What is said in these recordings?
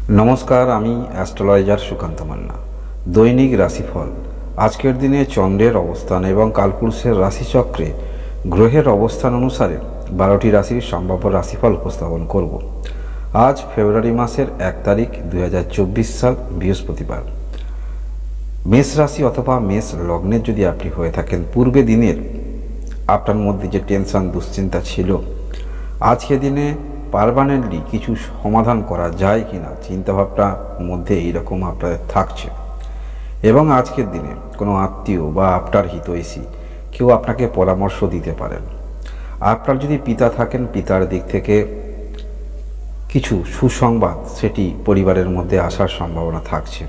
নমস্কার, আমি অ্যাস্ট্রোলজার সুকান্ত মান্না। দৈনিক রাশিফল আজকের দিনে চন্দ্রের অবস্থান এবং কালপুরুষের রাশিচক্রে গ্রহের অবস্থান অনুসারে 12টি রাশির সম্ভাব্য রাশিফল উপস্থাপন করব। আজ ফেব্রুয়ারি মাসের 1 তারিখ 2024 সাল, বৃহস্পতিবার। মেষ রাশি অথবা মেষ লগ্নের যদি আপনি হয়ে থাকেন, পূর্বে দিনের আপনার মধ্যে যে টেনশন দুশ্চিন্তা ছিল, আজকে দিনে পারমানেন্টলি কিছু সমাধান করা যায় কিনা চিন্তাভাবনার মধ্যে এইরকম আপনাদের থাকছে। এবং আজকের দিনে কোনো আত্মীয় বা আপনার হিতৈষী কেউ আপনাকে পরামর্শ দিতে পারেন। আপনার যদি পিতা থাকেন, পিতার দিক থেকে কিছু সুসংবাদ সেটি পরিবারের মধ্যে আসার সম্ভাবনা থাকছে।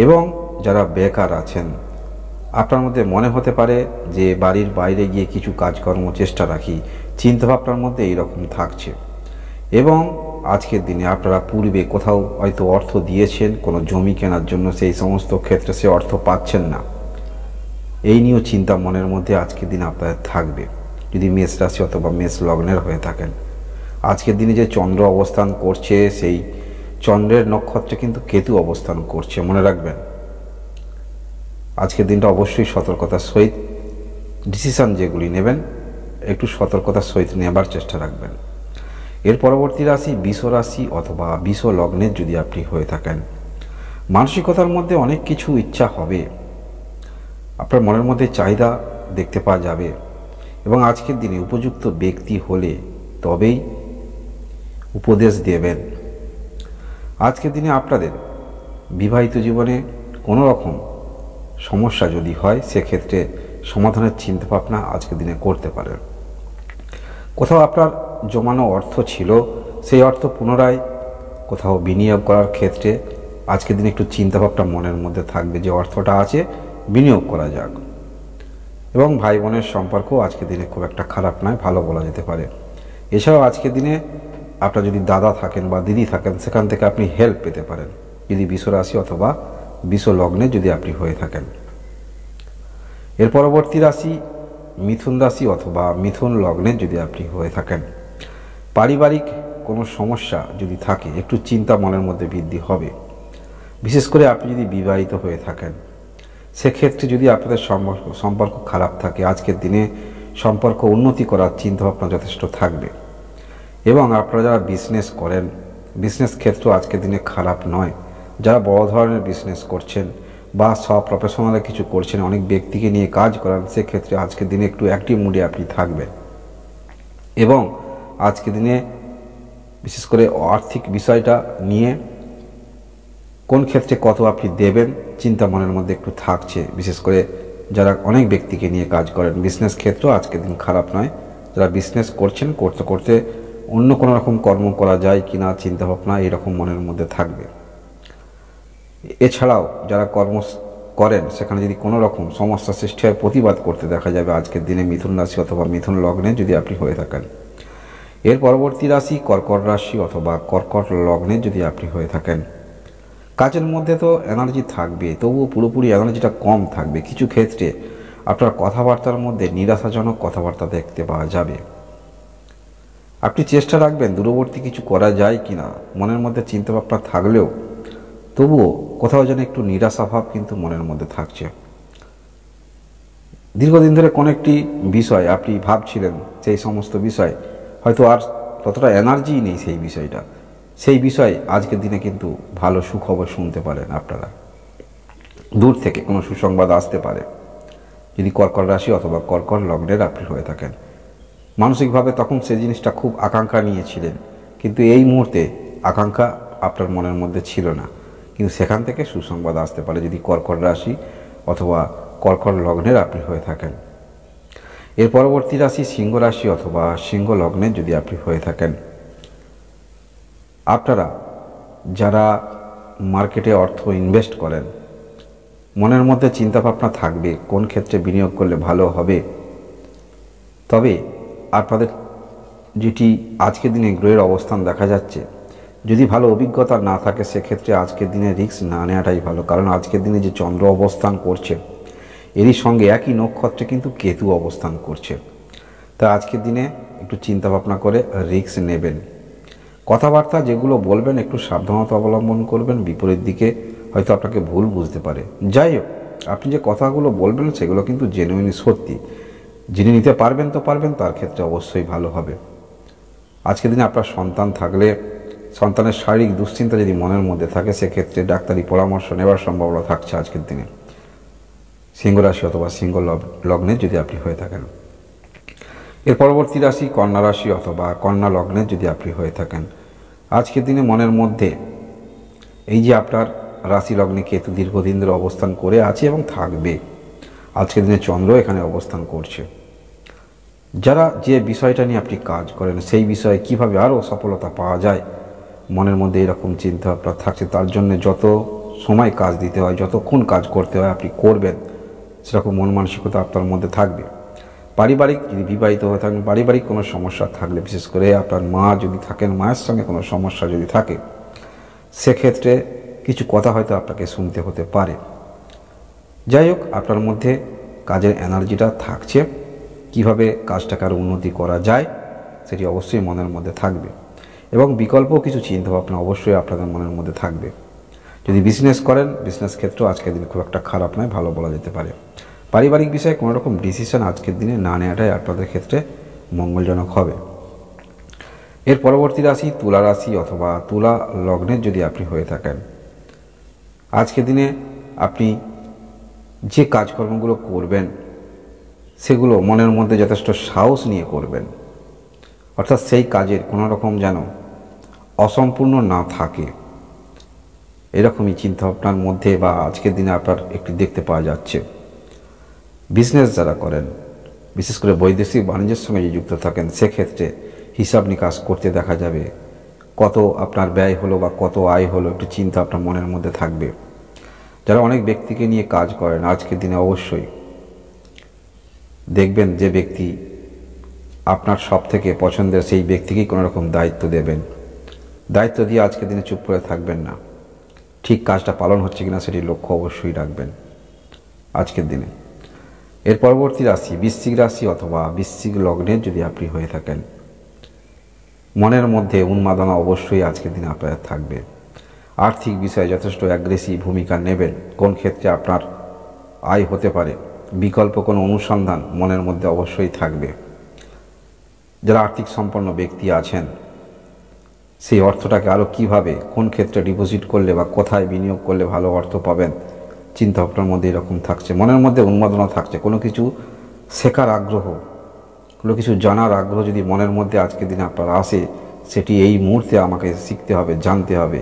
এবং যারা বেকার আছেন, আপনার মধ্যে মনে হতে পারে যে বাড়ির বাইরে গিয়ে কিছু কাজকর্ম চেষ্টা রাখি, চিন্তাভাবনার মধ্যে এইরকম থাকছে। এবং আজকের দিনে আপনারা পূর্বে কোথাও হয়তো অর্থ দিয়েছেন কোনো জমি কেনার জন্য, সেই সমস্ত ক্ষেত্রে সে অর্থ পাচ্ছেন না, এই নিয়েও চিন্তা মনের মধ্যে আজকের দিনে আপনাদের থাকবে যদি মেষ রাশি অথবা মেষ লগ্নের হয়ে থাকেন। আজকের দিনে যে চন্দ্র অবস্থান করছে, সেই চন্দ্রের নক্ষত্রে কিন্তু কেতু অবস্থান করছে, মনে রাখবেন। আজকের দিনটা অবশ্যই সতর্কতার সহিত ডিসিশন যেগুলি নেবেন, একটু সতর্কতার সহিত নেবার চেষ্টা রাখবেন। এর পরবর্তী রাশি বৃষ রাশি অথবা বৃষ লগ্নের যদি আপনি হয়ে থাকেন, মানসিকতার মধ্যে অনেক কিছু ইচ্ছা হবে, আপনার মনের মধ্যে চাহিদা দেখতে পাওয়া যাবে। এবং আজকের দিনে উপযুক্ত ব্যক্তি হলে তবেই উপদেশ দেবেন। আজকের দিনে আপনাদের বিবাহিত জীবনে কোনো রকম সমস্যা যদি হয়, সেক্ষেত্রে সমাধানের চিন্তাভাবনা আজকের দিনে করতে পারেন। কোথাও আপনার জমানো অর্থ ছিল, সেই অর্থ পুনরায় কোথাও বিনিয়োগ করার ক্ষেত্রে আজকের দিনে একটু চিন্তাভাবনা মনের মধ্যে থাকবে যে অর্থটা আছে, বিনিয়োগ করা যাক। এবং ভাই বোনের সম্পর্ক আজকের দিনে খুব একটা খারাপ নয়, ভালো বলা যেতে পারে। এছাড়াও আজকের দিনে আপনার যদি দাদা থাকেন বা দিদি থাকেন, সেখান থেকে আপনি হেল্প পেতে পারেন যদি বৃষ রাশি অথবা বৃষ লগ্নে যদি আপনি হয়ে থাকেন। এর পরবর্তী রাশি মিথুন রাশি অথবা মিথুন লগ্নে যদি আপনি হয়ে থাকেন, পারিবারিক কোনো সমস্যা যদি থাকে, একটু চিন্তা মনের মধ্যে বৃদ্ধি হবে। বিশেষ করে আপনি যদি বিবাহিত হয়ে থাকেন, সেক্ষেত্রে যদি আপনাদের সম্পর্ক খারাপ থাকে, আজকের দিনে সম্পর্ক উন্নতি করার চিন্তাভাবনা যথেষ্ট থাকবে। এবং আপনারা যারা বিজনেস করেন, বিজনেস ক্ষেত্র আজকের দিনে খারাপ নয়। যারা বড় ধরনের বিজনেস করছেন বা সব প্রফেশনালে কিছু করছেন, অনেক ব্যক্তিকে নিয়ে কাজ করান, সেক্ষেত্রে আজকের দিনে একটু অ্যাক্টিভ মুডে আপনি থাকবেন। এবং আজকের দিনে বিশেষ করে আর্থিক বিষয়টা নিয়ে কোন ক্ষেত্রে কত আপনি দেবেন চিন্তা মনের মধ্যে একটু থাকছে। বিশেষ করে যারা অনেক ব্যক্তিকে নিয়ে কাজ করেন, বিজনেস ক্ষেত্র আজকের দিন খারাপ নয়। যারা বিজনেস করছেন, করতে করতে অন্য কোনো রকম কর্ম করা যায় কিনা চিন্তাভাবনা এরকম মনের মধ্যে থাকবে। এছাড়াও যারা কর্ম করেন, সেখানে যদি কোনো রকম সমস্যা সৃষ্টি হয়, প্রতিবাদ করতে দেখা যাবে আজকের দিনে মিথুন রাশি অথবা মিথুন লগ্নে যদি আপনি হয়ে থাকেন। এর পরবর্তী রাশি কর্কট রাশি অথবা কর্কট লগ্নে যদি আপনি হয়ে থাকেন, কাজের মধ্যে তো এনার্জি থাকবে, তবুও পুরোপুরি এনার্জিটা কম থাকবে। কিছু ক্ষেত্রে আপনার কথাবার্তার মধ্যে নিরাশাজনক কথাবার্তা দেখতে পাওয়া যাবে। আপনি চেষ্টা রাখবেন দূরবর্তী কিছু করা যায় কিনা, মনের মধ্যে চিন্তাভাবনা থাকলেও তবুও কোথাও যেন একটু নিরাশাভাব কিন্তু মনের মধ্যে থাকছে। দীর্ঘদিন ধরে কোনো একটি বিষয় আপনি ভাবছিলেন, সেই সমস্ত বিষয় হয়তো আর ততটা এনার্জি নেই সেই বিষয়টা, সেই বিষয়ে আজকের দিনে কিন্তু ভালো সুখবর শুনতে পারেন। আপনারা দূর থেকে কোনো সুসংবাদ আসতে পারে যদি কর্কট রাশি অথবা কর্কট লগ্নের আপনি হয়ে থাকেন। মানসিকভাবে তখন সেই জিনিসটা খুব আকাঙ্ক্ষা নিয়েছিলেন, কিন্তু এই মুহূর্তে আকাঙ্ক্ষা আপনার মনের মধ্যে ছিল না, কিন্তু সেখান থেকে সুসংবাদ আসতে পারে যদি কর্কট রাশি অথবা কর্কট লগ্নের আপনি হয়ে থাকেন। এর পরবর্তী রাশি সিংহ রাশি অথবা সিংহ লগ্নের যদি আপনি হয়ে থাকেন, আপনারা যারা মার্কেটে অর্থ ইনভেস্ট করেন, মনের মধ্যে চিন্তাভাবনা থাকবে কোন ক্ষেত্রে বিনিয়োগ করলে ভালো হবে। তবে আপনাদের যেটি আজকের দিনে গ্রহের অবস্থান দেখা যাচ্ছে, যদি ভালো অভিজ্ঞতা না থাকে, সেক্ষেত্রে আজকের দিনে রিস্ক না নেওয়াটাই ভালো। কারণ আজকের দিনে যে চন্দ্র অবস্থান করছে, এরই সঙ্গে একই নক্ষত্রে কিন্তু কেতু অবস্থান করছে। তা আজকের দিনে একটু চিন্তাভাবনা করে রিস্ক নেবেন। কথাবার্তা যেগুলো বলবেন একটু সাবধানতা অবলম্বন করবেন, বিপরীত দিকে হয়তো আপনাকে ভুল বুঝতে পারে। যাই হোক, আপনি যে কথাগুলো বলবেন সেগুলো কিন্তু জেনুইনই সত্যি, যিনি নিতে পারবেন তো পারবেন, তার ক্ষেত্রে অবশ্যই ভালো হবে। আজকের দিনে আপনার সন্তান থাকলে সন্তানের শারীরিক দুশ্চিন্তা যদি মনের মধ্যে থাকে, সেক্ষেত্রে ডাক্তারি পরামর্শ নেওয়ার সম্ভাবনা থাকছে আজকের দিনে, সিংহ রাশি অথবা সিংহ লগ্নে যদি আপনি হয়ে থাকেন। এর পরবর্তী রাশি কন্যা রাশি অথবা কন্যা লগ্নে যদি আপনি হয়ে থাকেন। আজকের দিনে মনের মধ্যে এই যে আপনার রাশি লগ্নে কেতু দীর্ঘদিন ধরে অবস্থান করে আছে এবং থাকবে, আজকের দিনে চন্দ্র এখানে অবস্থান করছে। যারা যে বিষয়টা নিয়ে আপনি কাজ করেন সেই বিষয়ে কিভাবে আরও সফলতা পাওয়া যায়, মনের মধ্যে এরকম চিন্তা আপনার থাকছে। তার জন্য যত সময় কাজ দিতে হয়, যতক্ষণ কাজ করতে হয় আপনি করবেন, সেরকম মন মানসিকতা আপনার মধ্যে থাকবে। পারিবারিক, যদি বিবাহিত হয়ে থাকেন, পারিবারিক কোনো সমস্যা থাকলে, বিশেষ করে আপনার মা যদি থাকেন, মায়ের সঙ্গে কোনো সমস্যা যদি থাকে, সেক্ষেত্রে কিছু কথা হয়তো আপনাকে শুনতে হতে পারে। যাই হোক, আপনার মধ্যে কাজের এনার্জিটা থাকছে, কিভাবে কাজটাকে আরও উন্নতি করা যায় সেটি অবশ্যই মনের মধ্যে থাকবে, এবং বিকল্প কিছু চিন্তাভাবনা অবশ্যই আপনাদের মনের মধ্যে থাকবে। যদি বিজনেস করেন, বিজনেস ক্ষেত্রেও আজকের দিন খুব একটা খারাপ নয়, ভালো বলা যেতে পারে। পারিবারিক বিষয়ে কোনো রকম ডিসিশন আজকের দিনে না নেওয়াটাই আপনাদের ক্ষেত্রে মঙ্গলজনক হবে। এর পরবর্তী রাশি তুলা রাশি অথবা তুলা লগ্নের যদি আপনি হয়ে থাকেন। আজকের দিনে আপনি যে কাজকর্মগুলো করবেন সেগুলো মনের মধ্যে যথেষ্ট সাহস নিয়ে করবেন, অর্থাৎ সেই কাজের কোনো রকম যেন অসম্পূর্ণ না থাকে, এরকমই চিন্তাভাবনার মধ্যে বা আজকের দিনে আপনার একটি দেখতে পাওয়া যাচ্ছে। বিজনেস যারা করেন, বিশেষ করে বৈদেশিক বাণিজ্যের সঙ্গে যে যুক্ত থাকেন, সেক্ষেত্রে হিসাব নিকাশ করতে দেখা যাবে কত আপনার ব্যয় হলো বা কত আয় হলো, একটু চিন্তা আপনার মনের মধ্যে থাকবে। যারা অনেক ব্যক্তিকে নিয়ে কাজ করেন, আজকের দিনে অবশ্যই দেখবেন যে ব্যক্তি আপনার সব থেকে পছন্দের, সেই ব্যক্তিকেই কোনো রকম দায়িত্ব দেবেন। দায়িত্ব দিয়ে আজকের দিনে চুপ করে থাকবেন না, ঠিক কাজটা পালন হচ্ছে কিনা সেটি লক্ষ্য অবশ্যই রাখবেন আজকের দিনে। এর পরবর্তী রাশি বৃশ্চিক রাশি অথবা বৃশ্চিক লগ্নের যদি আপনি হয়ে থাকেন। মনের মধ্যে উন্মাদনা অবশ্যই আজকের দিনে আপনার থাকবে। আর্থিক বিষয়ে যথেষ্ট অ্যাগ্রেসিভ ভূমিকা নেবেন, কোন ক্ষেত্রে আপনার আয় হতে পারে, বিকল্প কোনো অনুসন্ধান মনের মধ্যে অবশ্যই থাকবে। যারা আর্থিক সম্পন্ন ব্যক্তি আছেন, সেই অর্থটাকে আরও কীভাবে, কোন ক্ষেত্রে ডিপোজিট করলে বা কোথায় বিনিয়োগ করলে ভালো অর্থ পাবেন, চিন্তা ভাবনার মধ্যে এরকম থাকছে। মনের মধ্যে উন্মাদনা থাকছে, কোনো কিছু শেখার আগ্রহ, কোনো কিছু জানার আগ্রহ যদি মনের মধ্যে আজকের দিনে আপনার আসে, সেটি এই মুহূর্তে আমাকে শিখতে হবে, জানতে হবে,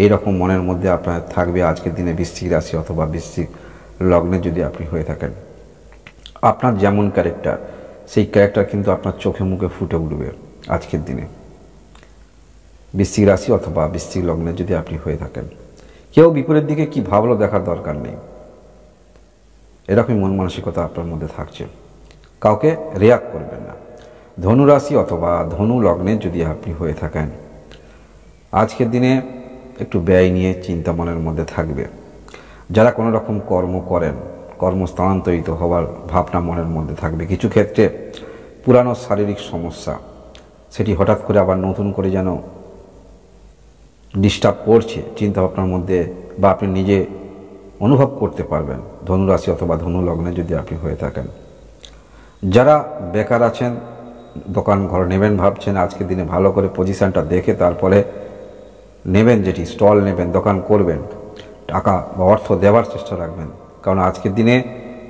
এই রকম মনের মধ্যে আপনার থাকবে আজকের দিনে বৃশ্চিক রাশি অথবা বৃশ্চিক লগ্নে যদি আপনি হয়ে থাকেন। আপনার যেমন ক্যারেক্টার, সেই ক্যারেক্টার কিন্তু আপনার চোখে মুখে ফুটে উঠবে আজকের দিনে, বৃশ্চিক রাশি অথবা বৃশ্চিক লগ্নে যদি আপনি হয়ে থাকেন। কেউ বিপরীত দিকে কি ভাবলো দেখার দরকার নেই, এরকমই মন মানসিকতা আপনার মধ্যে থাকছে, কাউকে রিয়াক্ট করবেন না। ধনু রাশি অথবা ধনু লগ্নে যদি আপনি হয়ে থাকেন। আজকের দিনে একটু ব্যয় নিয়ে চিন্তা মনের মধ্যে থাকবে। যারা কোনো রকম কর্ম করেন, কর্মস্থানান্তরিত হওয়ার ভাবনা মনের মধ্যে থাকবে। কিছু ক্ষেত্রে পুরানো শারীরিক সমস্যা, সেটি হঠাৎ করে আবার নতুন করে যেন ডিস্টার্ব করছে চিন্তাভাবনার মধ্যে, বা আপনি নিজে অনুভব করতে পারবেন ধনুরাশি অথবা ধনু লগ্নে যদি আপনি হয়ে থাকেন। যারা বেকার আছেন, দোকান ঘর নেবেন ভাবছেন, আজকের দিনে ভালো করে পজিশানটা দেখে তারপরে নেবেন, যেটি স্টল নেবেন, দোকান করবেন, টাকা বা অর্থ দেওয়ার চেষ্টা রাখবেন। কারণ আজকের দিনে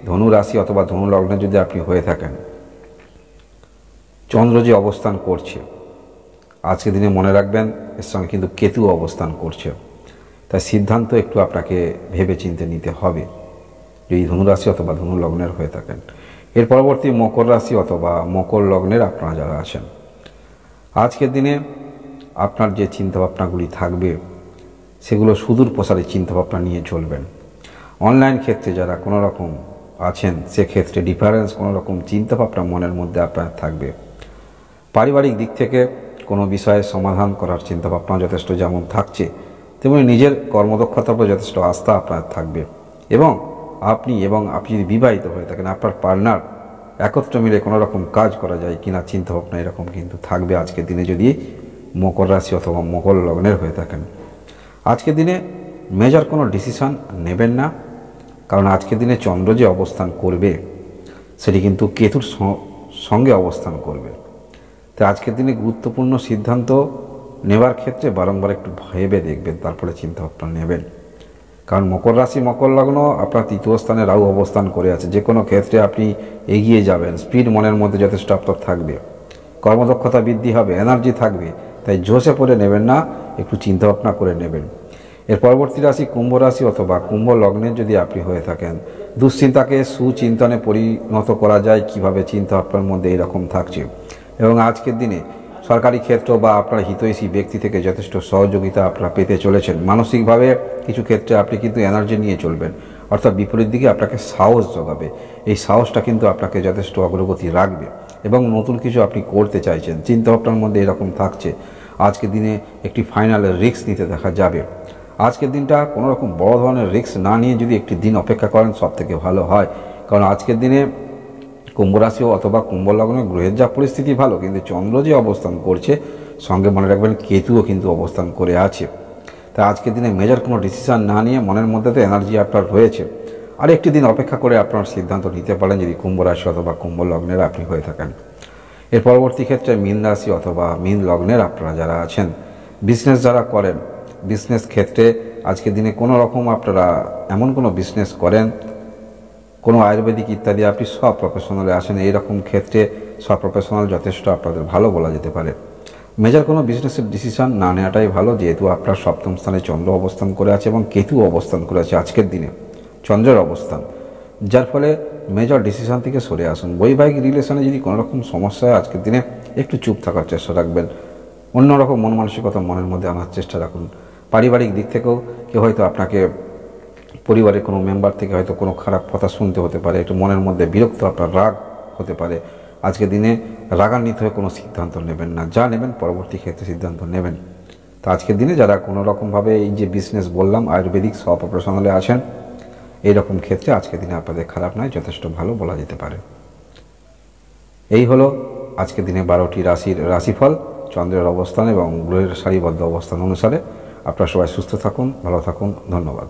ধনু রাশি অথবা ধনু লগ্নে যদি আপনি হয়ে থাকেন, চন্দ্র যে অবস্থান করছে আজকের দিনে মনে রাখবেন, এর সঙ্গে কিন্তু কেতু অবস্থান করছে। তাই সিদ্ধান্ত একটু আপনাকে ভেবে চিন্তে নিতে হবে যদি ধনুরাশি অথবা ধনু লগ্নের হয়ে থাকেন। এর পরবর্তী মকর রাশি অথবা মকর লগ্নের আপনারা যারা আছেন, আজকের দিনে আপনার যে চিন্তাভাবনাগুলি থাকবে সেগুলো সুদূর প্রসারী চিন্তাভাবনা নিয়ে চলবেন। অনলাইন ক্ষেত্রে যারা কোনো রকম আছেন, সেক্ষেত্রে ডিফারেন্স কোনো রকম চিন্তাভাবনা মনের মধ্যে আপনার থাকবে। পারিবারিক দিক থেকে কোনো বিষয়ে সমাধান করার চিন্তাভাবনা যথেষ্ট যেমন থাকছে, তেমনি নিজের কর্মদক্ষতার উপর যথেষ্ট আস্থা আপনার থাকবে। এবং আপনি যদি বিবাহিত হয়ে থাকেন, আপনার পার্টনার একত্র মিলে কোনো রকম কাজ করা যায় কিনা চিন্তাভাবনা এরকম কিন্তু থাকবে আজকের দিনে যদি মকর রাশি অথবা মকর লগ্নের হয়ে থাকেন, আজকের দিনে মেজর কোনো ডিসিশন নেবেন না, কারণ আজকের দিনে চন্দ্র যে অবস্থান করবে সেটি কিন্তু কেতুর সঙ্গে অবস্থান করবে। তো আজকের দিনে গুরুত্বপূর্ণ সিদ্ধান্ত নেবার ক্ষেত্রে বারংবার একটু ভেবে দেখবেন, তারপরে চিন্তাভাবনা নেবেন। কারণ মকর রাশি মকর লগ্ন আপনার তৃতীয় স্থানে রাহু অবস্থান করে আছে, যে কোনো ক্ষেত্রে আপনি এগিয়ে যাবেন, স্পিড মনের মধ্যে যথেষ্ট আপনার থাকবে, কর্মদক্ষতা বৃদ্ধি হবে, এনার্জি থাকবে। তাই জোশে পড়ে নেবেন না, একটু চিন্তাভাবনা করে নেবেন। এর পরবর্তী রাশি কুম্ভ রাশি অথবা কুম্ভ লগ্নের যদি আপনি হয়ে থাকেন, দুশ্চিন্তাকে সুচিন্তনে পরিণত করা যায় কিভাবে, চিন্তা আপনার মধ্যে এরকম থাকছে। এবং আজকের দিনে সরকারি ক্ষেত্র বা আপনার হিতৈষী ব্যক্তি থেকে যথেষ্ট সহযোগিতা আপনারা পেতে চলেছেন। মানসিকভাবে কিছু ক্ষেত্রে আপনি কিন্তু এনার্জি নিয়ে চলবেন, অর্থাৎ বিপরীত দিকে আপনাকে সাহস জোগাবে। এই সাহসটা কিন্তু আপনাকে যথেষ্ট অগ্রগতি রাখবে এবং নতুন কিছু আপনি করতে চাইছেন, চিন্তাভাবনার মধ্যে এরকম থাকছে। আজকের দিনে একটি ফাইনাল রিস্ক নিতে দেখা যাবে। আজকের দিনটা কোনো রকম বড় ধরনের রিস্ক না নিয়ে যদি একটি দিন অপেক্ষা করেন সব থেকে ভালো হয়। কারণ আজকের দিনে কুম্ভ রাশি অথবা কুম্ভ লগ্নে গ্রহের যা পরিস্থিতি ভালো, কিন্তু চন্দ্র যে অবস্থান করছে সঙ্গে মনে রাখবেন কেতুও কিন্তু অবস্থান করে আছে। তাই আজকের দিনে মেজর কোনো ডিসিশান না নিয়ে মনের মধ্যে তো এনার্জি আপনার রয়েছে, আর একটি দিন অপেক্ষা করে আপনার সিদ্ধান্ত নিতে পারেন যদি কুম্ভ রাশি অথবা কুম্ভ লগ্নের আপনি হয়ে থাকেন। এর পরবর্তী ক্ষেত্রে মীন রাশি অথবা মীন লগ্নের আপনারা যারা আছেন, বিজনেস যারা করেন, বিজনেস ক্ষেত্রে আজকের দিনে কোনো রকম আপনারা এমন কোনো বিজনেস করেন, কোনো আয়ুর্বেদিক ইত্যাদি আপনি সব প্রফেশনালে আসেন, এইরকম ক্ষেত্রে সব প্রফেশনাল যথেষ্ট আপনাদের ভালো বলা যেতে পারে। মেজর কোনো বিজনেসের ডিসিশন না নেওয়াটাই ভালো, যেহেতু আপনার সপ্তম স্থানে চন্দ্র অবস্থান করে আছে এবং কেতু অবস্থান করে আছে আজকের দিনে, চন্দ্রের অবস্থান, যার ফলে মেজর ডিসিশন থেকে সরে আসুন। বৈবাহিক রিলেশনে যদি কোনো রকম সমস্যা হয় আজকের দিনে একটু চুপ থাকার চেষ্টা রাখবেন, অন্যরকম মন মানসিকতা মনের মধ্যে আনার চেষ্টা রাখুন। পারিবারিক দিক থেকেও কেউ হয়তো আপনাকে, পরিবারের কোনো মেম্বার থেকে হয়তো কোনো খারাপ কথা শুনতে হতে পারে, একটু মনের মধ্যে বিরক্ত, আপনার রাগ হতে পারে। আজকের দিনে রাগান্বিত হয়ে কোনো সিদ্ধান্ত নেবেন না, যা নেবেন পরবর্তী ক্ষেত্রে সিদ্ধান্ত নেবেন। তো আজকের দিনে যারা কোনো রকমভাবে এই যে বিজনেস বললাম আয়ুর্বেদিক সব প্রফেশনালে আছেন, এইরকম ক্ষেত্রে আজকের দিনে আপনাদের খারাপ নয়, যথেষ্ট ভালো বলা যেতে পারে। এই হলো আজকের দিনে 12টি রাশির রাশিফল চন্দ্রের অবস্থান এবং গ্রহের সারিবদ্ধ অবস্থান অনুসারে। আপনারা সবাই সুস্থ থাকুন, ভালো থাকুন, ধন্যবাদ।